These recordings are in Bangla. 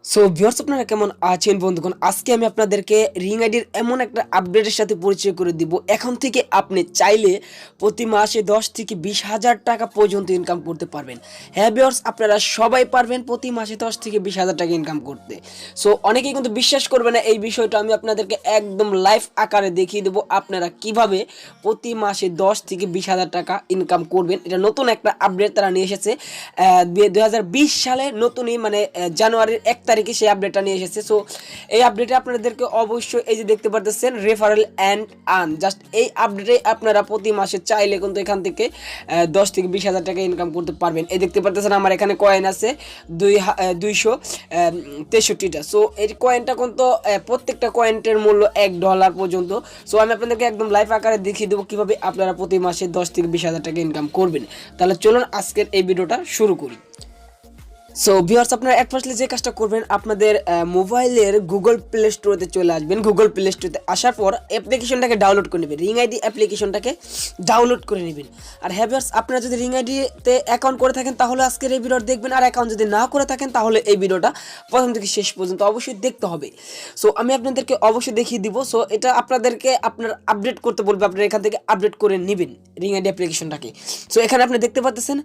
সো ভিউয়ার্স, আপনারা কেমন আছেন বন্ধুগণ? আজকে আমি আপনাদেরকে রিং আইডির এমন একটা আপডেটের সাথে পরিচয় করে দিব। এখন থেকে আপনি চাইলে প্রতি মাসে 10 থেকে 20,000 টাকা পর্যন্ত ইনকাম করতে পারবেন। হ্যাঁ ভিউয়ার্স, আপনারা সবাই পারবেন প্রতি মাসে 10 থেকে 20,000 টাকা ইনকাম করতে। সো অনেকেই কিন্তু বিশ্বাস করবে না এই বিষয়টা। আমি আপনাদেরকে একদম লাইভ আকারে দেখিয়ে দেবো আপনারা কিভাবে প্রতি মাসে 10 থেকে 20,000 টাকা ইনকাম করবেন। এটা নতুন একটা আপডেট তারা নিয়ে এসেছে 2020 সালে নতুনই, মানে জানুয়ারির 1 তারিখে সেই আপডেটটা নিয়ে এসেছে। সো এই আপডেটে আপনাদেরকে অবশ্যই এই যে দেখতে পারতেছেন রেফারেল অ্যান্ড আর্ন, জাস্ট এই আপডেটে আপনারা প্রতি মাসে চাইলে কিন্তু এখান থেকে 10 থেকে 20,000 টাকা ইনকাম করতে পারবেন। এই দেখতে পারতেছেন আমার এখানে কয়েন আছে 263টা। সো এই কয়েনটা কিন্তু প্রত্যেকটা কয়েন্টের মূল্য $1 পর্যন্ত। সো আমি আপনাদেরকে একদম লাইভ আকারে দেখিয়ে দেবো কিভাবে আপনারা প্রতি মাসে 10 থেকে 20,000 টাকা ইনকাম করবেন। তাহলে চলুন আজকের এই ভিডিওটা শুরু করি। সো ভিউয়ার্স, আপনারা এট ফার্স্টলি যে কাজটা করবেন, আপনাদের মোবাইলের গুগল প্লে স্টোরেতে চলে আসবেন। গুগল প্লে স্টোরেতে আসার পর অ্যাপ্লিকেশনটাকে ডাউনলোড করে নেবেন, রিং আইডি অ্যাপ্লিকেশনটাকে ডাউনলোড করে নেবেন। আর হ্যাঁ ভিউয়ার্স, আপনারা যদি রিং আইডিতে অ্যাকাউন্ট করে থাকেন তাহলে আজকের এই ভিডিওটা দেখবেন, আর অ্যাকাউন্ট যদি না করে থাকেন তাহলে এই ভিডিওটা প্রথম থেকে শেষ পর্যন্ত অবশ্যই দেখতে হবে। সো আমি আপনাদেরকে অবশ্যই দেখিয়ে দিব। সো এটা আপনাদেরকে আপনার আপডেট করতে বলবে, আপনারা এখান থেকে আপডেট করে নেবেন রিং আইডি অ্যাপ্লিকেশনটাকে। সো এখানে আপনি দেখতে পাচ্ছেন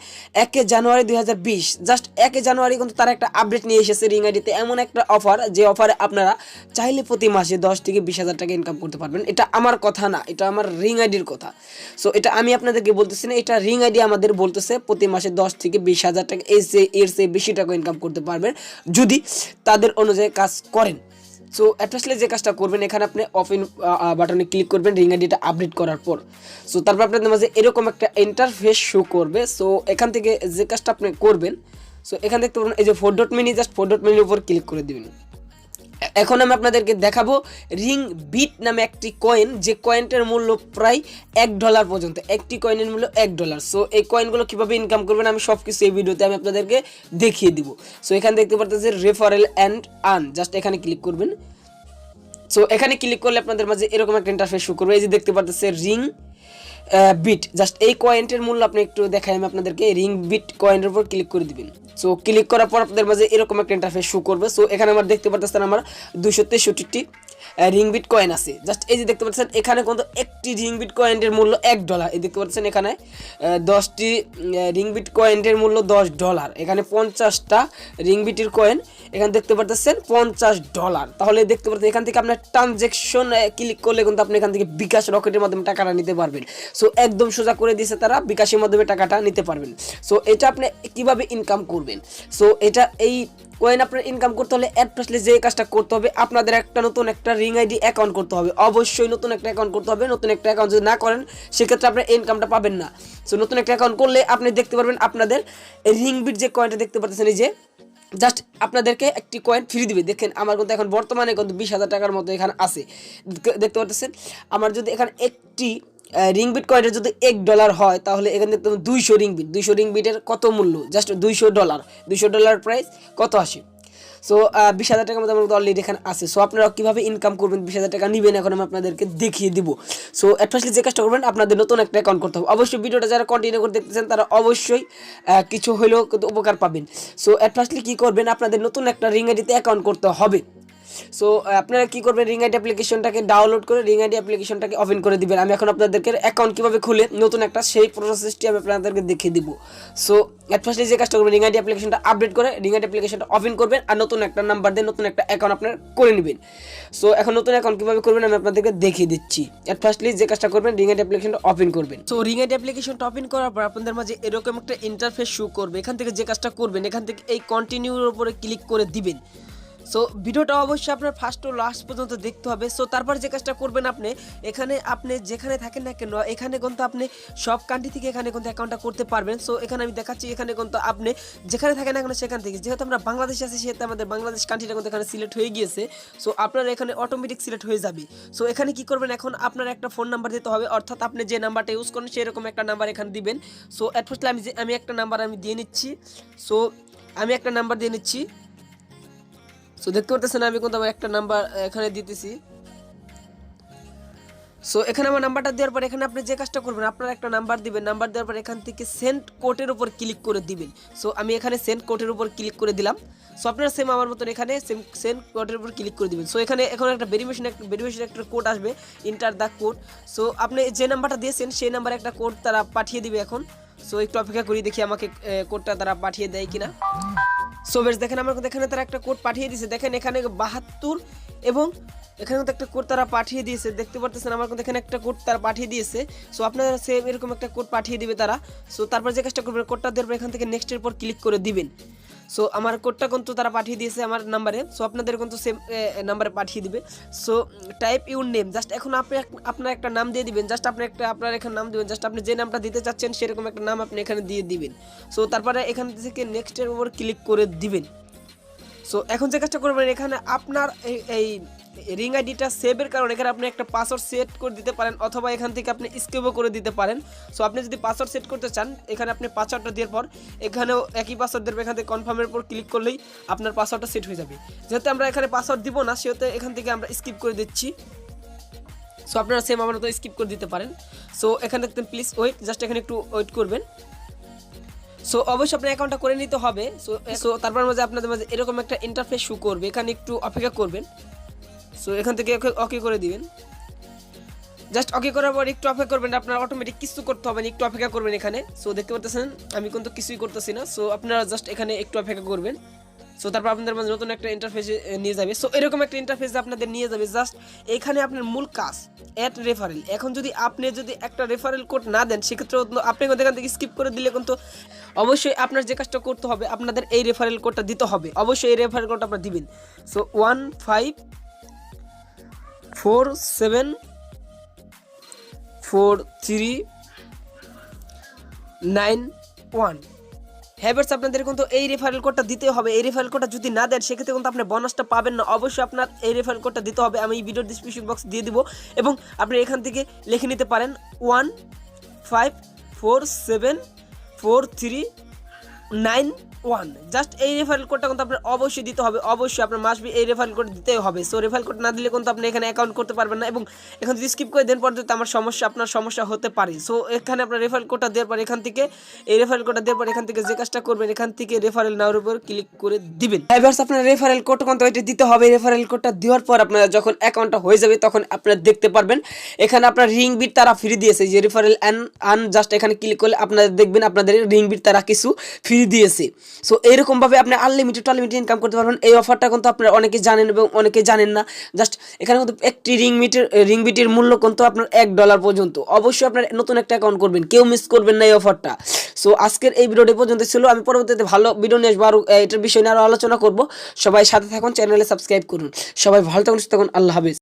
1 জানুয়ারি 2020, জাস্ট 1 জানুয়ারি কিন্তু তারা একটা আপডেট নিয়ে এসেছে রিং আইডিতে, এমন একটা অফার যে অফারে আপনারা চাইলে প্রতি মাসে 10 থেকে 20,000 টাকা ইনকাম করতে পারবেন। এটা আমার কথা না, এটা আমার রিং আইডির কথা। সো এটা আমি আপনাদেরকে বলতেছি না, এটা রিং আইডি আমাদের বলতেছে প্রতি মাসে 10 থেকে 20,000 টাকা এর চেয়ে বেশি টাকা ইনকাম করতে পারবেন যদি তাদের অনুযায়ী কাজ করেন। সো অ্যাটলাস্টলি যে কাজটা করবেন, এখানে আপনি অফ ইন বাটনে ক্লিক করবেন রিং আইডিটা আপডেট করার পর। সো তারপর আপনাদের মাঝে এরকম একটা ইন্টারফেস শো করবে। সো এখান থেকে যে কাজটা আপনি করবেন, সো এখান দেখতে পাবেন এই যে 4 ডট মেনি, জাস্ট 4 ডট মেনির উপর ক্লিক করে দিবেন। এখন আমি আপনাদেরকে দেখাবো রিং বিট নামে একটি কয়েন, যে কয়েনটার মূল্য প্রায় $1 পর্যন্ত। একটি কয়েনের মূল্য $1। সো এই কয়েনগুলো কীভাবে ইনকাম করবেন আমি সব কিছু এই ভিডিওতে আমি আপনাদেরকে দেখিয়ে দিব। সো এখানে দেখতে পাচ্ছেন রেফারেল অ্যান্ড আর্ন, জাস্ট এখানে ক্লিক করবেন। সো এখানে ক্লিক করলে আপনাদের মাঝে এরকম একটা ইন্টারফেস শো করবে। এই যে দেখতে পাচ্ছেন রিং বিট, জাস্ট এই কয়েনটির মূল্য আপনি একটু দেখাই আমি আপনাদেরকে। রিং বিট কয়েনের উপর ক্লিক করে দিবেন। সো ক্লিক করার পর আপনাদের মাঝে এরকম একটা ইন্টারফেস শো করবে। সো এখানে আমার দেখতে পাচ্ছেন আমার 263টি রিং বিট কয়েন আছে। জাস্ট এই যে দেখতে পাচ্ছেন এখানে কিন্তু একটি রিং বিট কয়েনের মূল্য $1। এই দেখতে পাচ্ছেন এখানে 10টি রিং বিট কয়েনের মূল্য $10। এখানে 50টা রিং বিটের কয়েন, এখানে দেখতে পাচ্ছেন $50। তাহলে দেখতে পাচ্ছেন এখান থেকে আপনার ট্রানজ্যাকশন ক্লিক করলে কিন্তু আপনি এখান থেকে বিকাশ রকেটের মাধ্যমে টাকাটা নিতে পারবেন। সো একদম সোজা করে দিয়েছে তারা, বিকাশের মাধ্যমে টাকাটা নিতে পারবেন। সো এটা আপনি কিভাবে ইনকাম করবেন, সো এটা এই কয়েন আপনার ইনকাম করতে হলে অ্যাডভান্সলি যে কাজটা করতে হবে, আপনাদের একটা নতুন একটা রিং আইডি অ্যাকাউন্ট করতে হবে। অবশ্যই নতুন একটা অ্যাকাউন্ট করতে হবে। নতুন একটা অ্যাকাউন্ট যদি না করেন সেক্ষেত্রে আপনার ইনকামটা পাবেন না। সো নতুন একটা অ্যাকাউন্ট করলে আপনি দেখতে পারবেন আপনাদের রিং বিট যে কয়েনটা দেখতে পাচ্ছেন, এই যে জাস্ট আপনাদেরকে একটি কয়েন ফ্রি দিবে। দেখেন আমার কিন্তু এখন বর্তমানে কিন্তু 20,000 টাকার মতো এখানে আছে, দেখতে পাচ্ছেন। আমার যদি এখানে একটি রিং বিট কয়েনের যদি $1 হয় তাহলে এখানে দেখতে পাবেন 200 রিং বিটের কত মূল্য, জাস্ট $200 প্রাইস কত আসে। সো 20,000 টাকার মতো আমার অলরেডি এখানে আছে। সো আপনারা কীভাবে ইনকাম করবেন, 20,000 টাকা নেবেন এখন আমি আপনাদেরকে দেখিয়ে দিব। সো অ্যাটফার্স্টলি যে কাজটা করবেন, আপনাদের নতুন একটা অ্যাকাউন্ট করতে হবে। অবশ্যই ভিডিওটা যারা কন্টিনিউ করে দেখতেছেন তারা অবশ্যই কিছু হলেও কিন্তু উপকার পাবেন। সো অ্যাটফার্স্টলি কী করবেন, আপনাদের নতুন একটা রিং আইডিতে অ্যাকাউন্ট করতে হবে। সো আপনারা কী করবেন, রিং আইডি অ্যাপ্লিকেশনটাকে ডাউনলোড করে রিং আইডি অ্যাপ্লিকেশনটাকে ওপেন করে দিবেন। আমি এখন আপনাদেরকে অ্যাকাউন্ট কীভাবে খুলে নতুন একটা সেই প্রসেসটি আমি আপনাদেরকে দেখিয়ে দিব। সো অ্যাট ফার্স্টলি যে কাজটা করবেন, রিং আইডি অ্যাপ্লিকেশনটা আপডেট করে রিং আইডি অ্যাপ্লিকেশনটা ওপেন করবেন আর নতুন একটা নাম্বার দিয়ে নতুন একটা অ্যাকাউন্ট আপনার করে নেবেন। সো এখন নতুন অ্যাকাউন্ট কীভাবে করবেন আমি আপনাদেরকে দেখিয়ে দিচ্ছি। অ্যাট ফার্স্টলি যে কাজটা করবেন, রিং আইডি অ্যাপ্লিকেশনটা ওপেন করবেন। সো রিং আইডি অ্যাপ্লিকেশনটা ওপেন করার পর আপনাদের মাঝে এরকম একটা ইন্টারফেস শো করবে। এখান থেকে যে কাজটা করবেন, এখান থেকে এই কন্টিনিউর উপরে ক্লিক করে দিবেন। সো ভিডিওটা অবশ্যই আপনার ফার্স্ট ও লাস্ট পর্যন্ত দেখতে হবে। সো তারপর যে কাজটা করবেন, আপনি যেখানে থাকেন না কেন, এখানে কিন্তু আপনি সব কান্ট্রি থেকে এখানে কিন্তু অ্যাকাউন্টটা করতে পারবেন। সো এখানে আমি দেখাচ্ছি, এখানে কিন্তু আপনি যেখানে থাকেন না কেন সেখান থেকে, যেহেতু আমরা বাংলাদেশে আছি সেহেতু আমাদের বাংলাদেশ কান্ট্রিটা কিন্তু এখানে সিলেক্ট হয়ে গিয়েছে। সো আপনার এখানে অটোমেটিক সিলেক্ট হয়ে যাবে। সো এখানে কি করবেন, এখন আপনার একটা ফোন নাম্বার দিতে হবে, অর্থাৎ আপনি যে নাম্বারটা ইউজ করেন সেরকম একটা নাম্বার এখানে দিবেন। সো অ্যাট ফার্স্ট আমি একটা নাম্বার দিয়ে নিচ্ছি। সো আমি একটা নাম্বার দিয়ে নিচ্ছি। সো দেখতে পারতেছেন আমি কিন্তু আমার একটা নাম্বার এখানে দিতেছি। সো এখানে আমার নাম্বারটা দেওয়ার পর এখানে আপনি যে কাজটা করবেন, আপনার একটা নাম্বার দিবেন, নাম্বার দেওয়ার পর এখান থেকে সেন্ড কোডের উপর ক্লিক করে দিবেন। সো আমি এখানে সেন্ড কোডের উপর ক্লিক করে দিলাম। সো আপনারা সেম আমার মতন এখানে সেন্ড কোডের উপর ক্লিক করে দিবেন। সো এখানে এখন একটা ভেরিফিকেশন একটা কোড আসবে, ইন্টার দ্য কোড। সো আপনি যে নাম্বারটা দিয়েছেন সেই নাম্বারে একটা কোড তারা পাঠিয়ে দিবে এখন। সো একটু অপেক্ষা করি, দেখি আমাকে কোডটা তারা পাঠিয়ে দেয় কিনা। সো বেশ দেখেন আমার এখানে তারা একটা কোড পাঠিয়ে দিয়েছে, দেখেন এখানে 72 এবং এখানে কিন্তু একটা কোড তারা পাঠিয়ে দিয়েছে, দেখতে পারতেছেন আমার কিন্তু এখানে একটা কোড তারা পাঠিয়ে দিয়েছে। সো আপনারা সেম এরকম একটা কোড পাঠিয়ে দিবে তারা। সো তারপর যে কাজটা করবেন, কোডটা দেওয়ার পর এখান থেকে নেক্সটের পর ক্লিক করে দিবেন। সো আমার কোডটা কিন্তু তারা পাঠিয়ে দিয়েছে আমার নাম্বারে। সো আপনাদের কিন্তু সেম নাম্বারে পাঠিয়ে দিবে। So type your name, just এখন আপনি আপনার একটা নাম দিয়ে দিবেন, জাস্ট আপনি আপনার এখানে নাম দিবেন, জাস্ট আপনি যে নামটা দিতে চাচ্ছেন সেরকম একটা নাম আপনি এখানে দিয়ে দিবেন। সো তারপরে এখান থেকে নেক্সটের উপর ক্লিক করে দিবেন। সো এখন যে কাজটা করবেন, এখানে আপনার এই রিং আইডিটা সেভের কারণে এখানে আপনি একটা পাসওয়ার্ড সেট করে দিতে পারেন, অথবা এখান থেকে আপনি স্কিপও করে দিতে পারেন। সো আপনি যদি পাসওয়ার্ড সেট করতে চান, এখানে আপনি পাসওয়ার্ডটা দেওয়ার পর এখানেও একই পাসওয়ার্ড দেবেন, এখান থেকে কনফার্মের উপর ক্লিক করলেই আপনার পাসওয়ার্ডটা সেট হয়ে যাবে। যেহেতু আমরা এখানে পাসওয়ার্ড দিব না, সেহেতু এখান থেকে আমরা স্কিপ করে দিচ্ছি। সো আপনারা সেম আমার মতো স্কিপ করে দিতে পারেন। সো এখানে প্লিজ ওয়েট, জাস্ট এখানে একটু ওয়েট করবেন। সো অবশ্যই আপনার অ্যাকাউন্টটা করে নিতে হবে। সো তারপর মাঝে আপনাদের মাঝে এরকম একটা ইন্টারফেস শো করবে, এখানে একটু অপেক্ষা করবেন। সো এখান থেকে ওকে করে দিবেন, জাস্ট ওকে করার পর একটু অপেক্ষা করবেন, আপনার অটোমেটিক কিছু করতে হবে না, একটু অপেক্ষা করবেন এখানে। সো দেখতে পাচ্ছেন আমি কিন্তু কিছুই করতেছি না। সো আপনারা জাস্ট এখানে একটু অপেক্ষা করবেন। সো তারপর আপনাদের মাঝে নতুন একটা ইন্টারফেসে নিয়ে যাবে। সো এরকম একটা ইন্টারফেসে আপনাদের নিয়ে যাবে, জাস্ট এখানে আপনার মূল কাজ অ্যাড রেফারেল। এখন যদি আপনি একটা রেফারেল কোড না দেন, সেক্ষেত্রে আপনি এখান থেকে স্কিপ করে দিলে কিন্তু অবশ্যই আপনার যে কাজটা করতে হবে, আপনাদের এই রেফারেল কোডটা দিতে হবে, অবশ্যই এই রেফারেল কোডটা আপনারা দিবেন। সো 15474391। হ্যাভার্স আপনাদের কিন্তু এই রেফারেল কোডটা দিতে হবে। এই রেফারেল কোডটা যদি না দেন, সেক্ষেত্রে কিন্তু আপনি বোনাসটা পাবেন না। অবশ্যই আপনার এই রেফারেল কোডটা দিতে হবে, আমি এই ভিডিওর ডিসক্রিপশন বক্স দিয়ে দিব, এবং আপনি এখান থেকে লিখে নিতে পারেন 15474391। জাস্ট এই রেফারেল কোডটা কিন্তু আপনার অবশ্যই দিতে হবে, অবশ্যই আপনার মাসবি এই রেফারেল কোড দিতেই হবে। সো রেফারেল কোড না দিলে কিন্তু আপনি এখানে অ্যাকাউন্ট করতে পারবেন না, এবং এখন যদি স্কিপ করে দেন পর্যন্ত আপনার সমস্যা হতে পারে। সো এখানে আপনার রেফারেল কোডটা দেওয়ার পর এখান থেকে এই রেফারেল কোডটা দেওয়ার পর এখান থেকে যে কাজটা করবেন, এখান থেকে রেফারেল নাওর উপর ক্লিক করে দিবেন। এবারে আপনার রেফারেল কোড কিন্তু এটা দিতে হবে। রেফারেল কোডটা দেওয়ার পর আপনারা যখন অ্যাকাউন্টটা হয়ে যাবে, তখন আপনারা দেখতে পারবেন এখানে আপনার রিং বিট তারা ফ্রি দিয়েছে, যে রেফারেল আন জাস্ট এখানে ক্লিক করলে আপনারা দেখবেন আপনাদের রিং বিট তারা কিছু ফ্রি দিয়েছে। সো এইরকম ভাবে আপনি আনলিমিটেড ইনকাম করতে পারবেন। এই অফারটা কিন্তু আপনারা অনেকে জানেন এবং অনেকে জানেন না। জাস্ট এখানে কিন্তু একটি রিং বিটের মূল্য কিন্তু আপনার $1 পর্যন্ত। অবশ্যই আপনার নতুন একটা অ্যাকাউন্ট করবেন, কেউ মিস করবেন না এই অফারটা। সো আজকের এই ভিডিওটি পর্যন্ত ছিল। আমি পরবর্তীতে ভালো ভিডিও নিয়ে আসবো, আরও এটার বিষয় নিয়ে আরও আলোচনা করব। সবাই সাথে থাকুন, চ্যানেলে সাবস্ক্রাইব করুন। সবাই ভালো থাকুন, সুস্থ থাকুন। আল্লাহ হাফেজ।